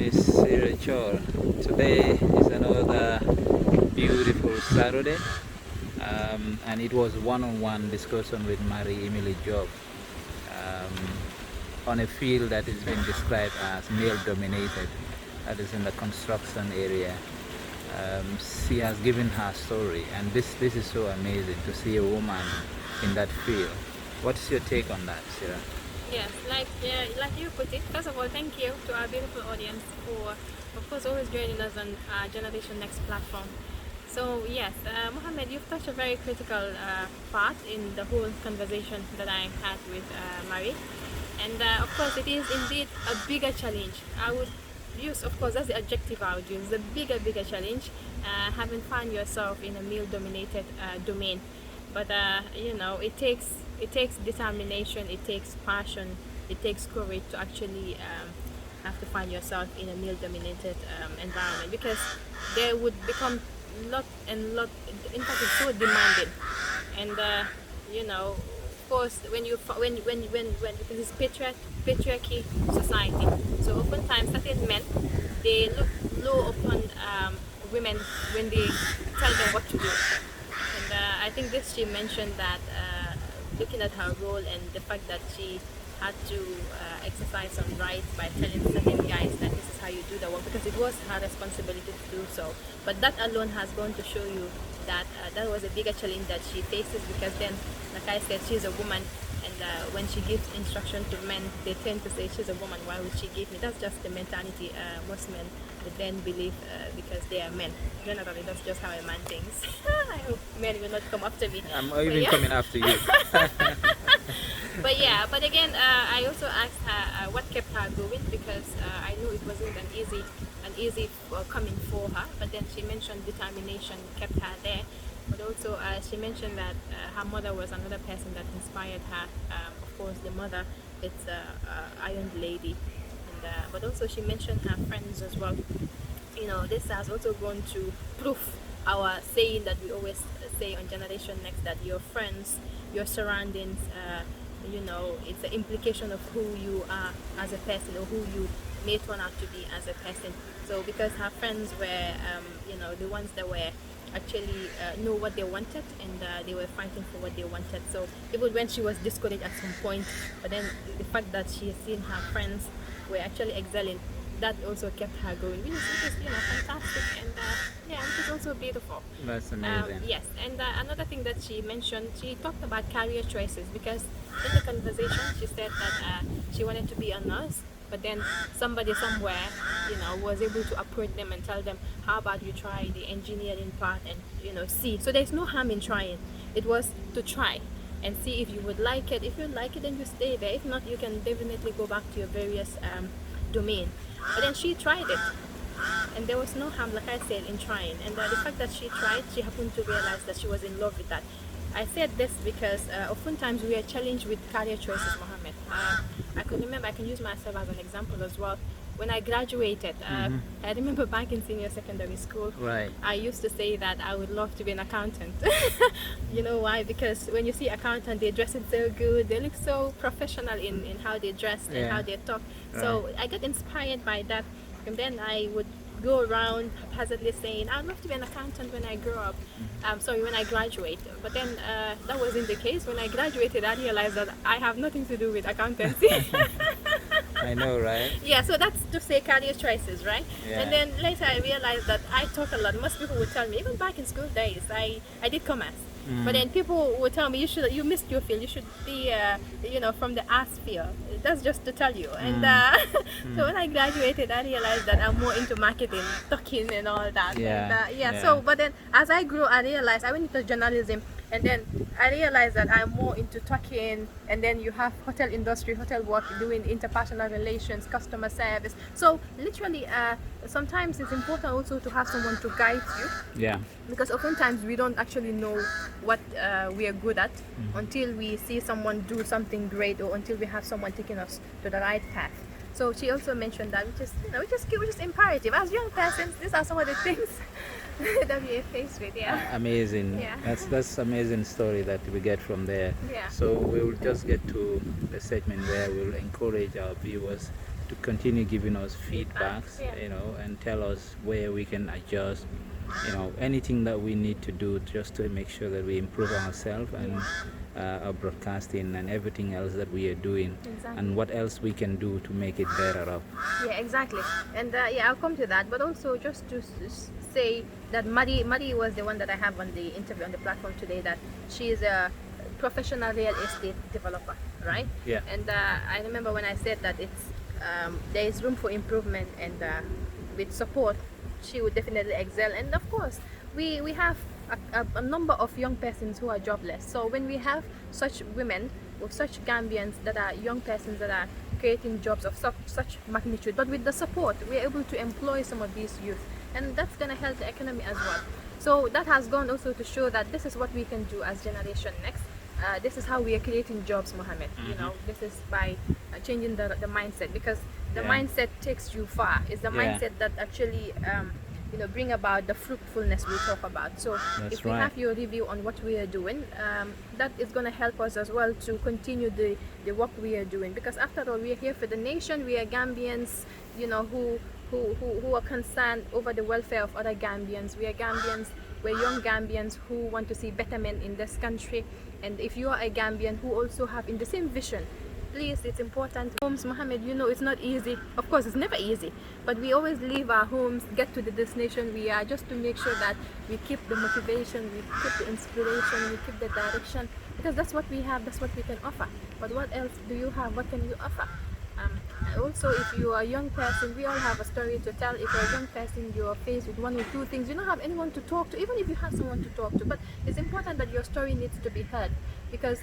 is Sirra Chorr. Today is another beautiful Saturday, and it was one-on-one discussion with Marie Emily Job on a field that is being described as male-dominated, that is in the construction area. She has given her story, and this is so amazing to see a woman in that field. What's your take on that, Sirra? Yes, like you put it. First of all, thank you to our beautiful audience for, of course, always joining us on our Generation Next platform. So yes, Mohammed, you've touched a very critical part in the whole conversation that I had with Marie, and of course, it is indeed a bigger challenge. I would use, of course, that's the adjective I would use. The bigger challenge, having found yourself in a male-dominated domain. But it takes determination, it takes passion, it takes courage to actually have to find yourself in a male-dominated environment, because there would become lot and lot. In fact, it's so demanding, and of course, when because it's patriarchy society, so oftentimes certain men, they look low upon women when they tell them what to do. And I think this, she mentioned that looking at her role and the fact that she had to exercise some rights by telling certain guys that this is how you do the work, because it was her responsibility to do so. But that alone has gone to show you that that was a bigger challenge that she faces, because then, like I said, she's a woman, and when she gives instruction to men, they tend to say, she's a woman, why would she give me? That's just the mentality most men would then believe, because they are men. Generally, that's just how a man thinks. I hope men will not come after me. I'm even coming after you. But again, I also asked her what kept her going, because I knew it wasn't an easy coming for her. But then she mentioned determination kept her there. But also she mentioned that her mother was another person that inspired her. Of course, the mother, it's Iron Lady. And, but also she mentioned her friends as well. This has also gone to proof our saying that we always say on Generation Next, that your friends, your surroundings, it's the implication of who you are as a person, or who you may turn out to be as a person. So because her friends were, the ones that were actually know what they wanted, and they were fighting for what they wanted. So even when she was discouraged at some point, but then the fact that she has seen her friends were actually excelling, that also kept her going, which is fantastic, and it is also beautiful. That's amazing. Yes, and another thing that she mentioned, she talked about career choices, because in the conversation she said that she wanted to be a nurse, but then somebody somewhere, was able to approach them and tell them, how about you try the engineering part and see. So there's no harm in trying. It was to try and see if you would like it. If you like it, then you stay there. If not, you can definitely go back to your various domain. But then she tried it, and there was no harm, like I said, in trying. And the fact that she tried, she happened to realize that she was in love with that. I said this because oftentimes we are challenged with career choices, Mohammed. I can use myself as an example as well. When I graduated, I remember back in senior secondary school, Right. I used to say that I would love to be an accountant. You know why? Because when you see accountant, they dress it so good, they look so professional in how they dress and how they talk. So I got inspired by that, and then I would go around haphazardly saying, I'd love to be an accountant when I grow up. When I graduate. But then that wasn't the case. When I graduated, I realized that I have nothing to do with accountancy. I know, right? Yeah, so that's to say career choices, right? Yeah. And then later I realized that I talk a lot. Most people would tell me, even back in school days, I did commerce. But then people would tell me, you missed your field, you should be from the arts field. That's just to tell you. And so when I graduated, I realized that I'm more into marketing, talking and all that. Yeah. So but then as I grew, I realized I went into journalism, and then I realized that I'm more into talking, and then you have hotel industry, hotel work, doing interpersonal relations, customer service. So literally sometimes it's important also to have someone to guide you. Yeah. Because oftentimes we don't actually know what we are good at until we see someone do something great, or until we have someone taking us to the right path. So she also mentioned that, which is imperative. As young persons, these are some of the things that we are faced with. Yeah. Amazing. Yeah. That's amazing story that we get from there. Yeah. So we will just get to the segment where we'll encourage our viewers to continue giving us feedbacks, yeah. and tell us where we can adjust, anything that we need to do just to make sure that we improve ourselves and our broadcasting and everything else that we are doing, Exactly. and what else we can do to make it better up. Yeah, exactly. And I'll come to that. But also just to say that Maddie was the one that I have on the interview on the platform today. That she is a professional real estate developer, right? Yeah. And I remember when I said that there is room for improvement, and with support, she would definitely excel. And of course, we have a number of young persons who are jobless. So when we have such women or such Gambians that are young persons that are creating jobs of such magnitude, but with the support, we're able to employ some of these youth, and that's going to help the economy as well. So that has gone also to show that this is what we can do as Generation Next. This is how we are creating jobs, Mohammed. This is by changing the mindset, because the mindset takes you far. It's the mindset that actually bring about the fruitfulness we talk about. So That's if we right. have your review on what we are doing, that is going to help us as well to continue the work we are doing, because after all, we are here for the nation. We are Gambians, who are concerned over the welfare of other Gambians. We are Gambians, we're young Gambians who want to see betterment in this country. And if you are a Gambian who also have in the same vision, please, it's important. Homes, Mohammed, it's not easy. Of course, it's never easy, but we always leave our homes, get to the destination we are, just to make sure that we keep the motivation, we keep the inspiration, we keep the direction, because that's what we have, that's what we can offer. But what else do you have? What can you offer? Also, if you are a young person, we all have a story to tell. If you're a young person, you are faced with one or two things, you don't have anyone to talk to, even if you have someone to talk to. But it's important that your story needs to be heard, because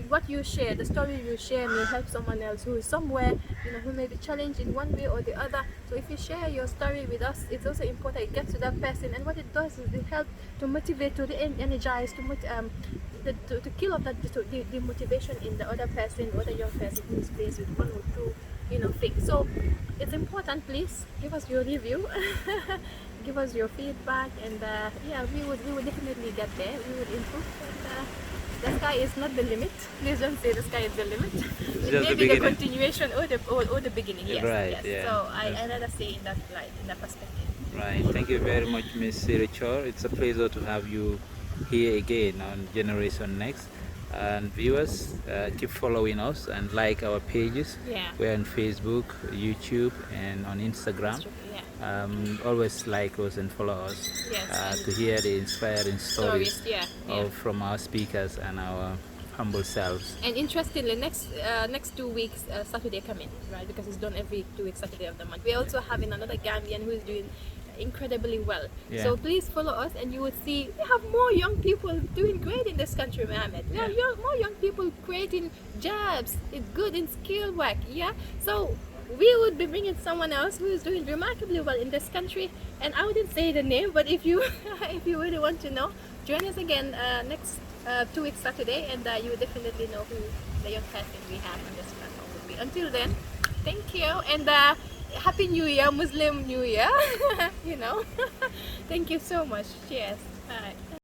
what you share, the story you share, may help someone else who is somewhere, who may be challenged in one way or the other. So if you share your story with us, it's also important it gets to that person, and what it does is it helps to motivate, to energize, to kill off the motivation in the other person, other young person who is faced with one or two things. So it's important. Please give us your review, give us your feedback, and we would definitely get there. We would improve. And, the sky is not the limit. Please don't say the sky is the limit. It just may the be the beginning. continuation or the beginning. Yes, Right, yes. yeah. So I rather say in that light, in that perspective. Right. Thank you very much, Miss Sirra Chorr. It's a pleasure to have you here again on Generation Next. And viewers, keep following us and like our pages. Yeah. We're on Facebook, YouTube, and on Instagram. That's true, yeah. Always like us and follow us Yes, to hear the inspiring stories yeah. from our speakers and our humble selves. And interestingly, next 2 weeks, Saturday coming, right? Because it's done every 2 weeks, Saturday of the month. We're also having another Gambian who is doing incredibly well. Yeah. So please follow us, and you will see we have more young people doing great in this country, Mohammed. We have more young people creating jobs, it's good in skill work. Yeah. So we would be bringing someone else who is doing remarkably well in this country, and I wouldn't say the name, but if you if you really want to know, join us again next 2 weeks Saturday, and you will definitely know who the young person we have on this platform would be. Until then, thank you, and Happy New Year, Muslim New Year. Thank you so much. Cheers.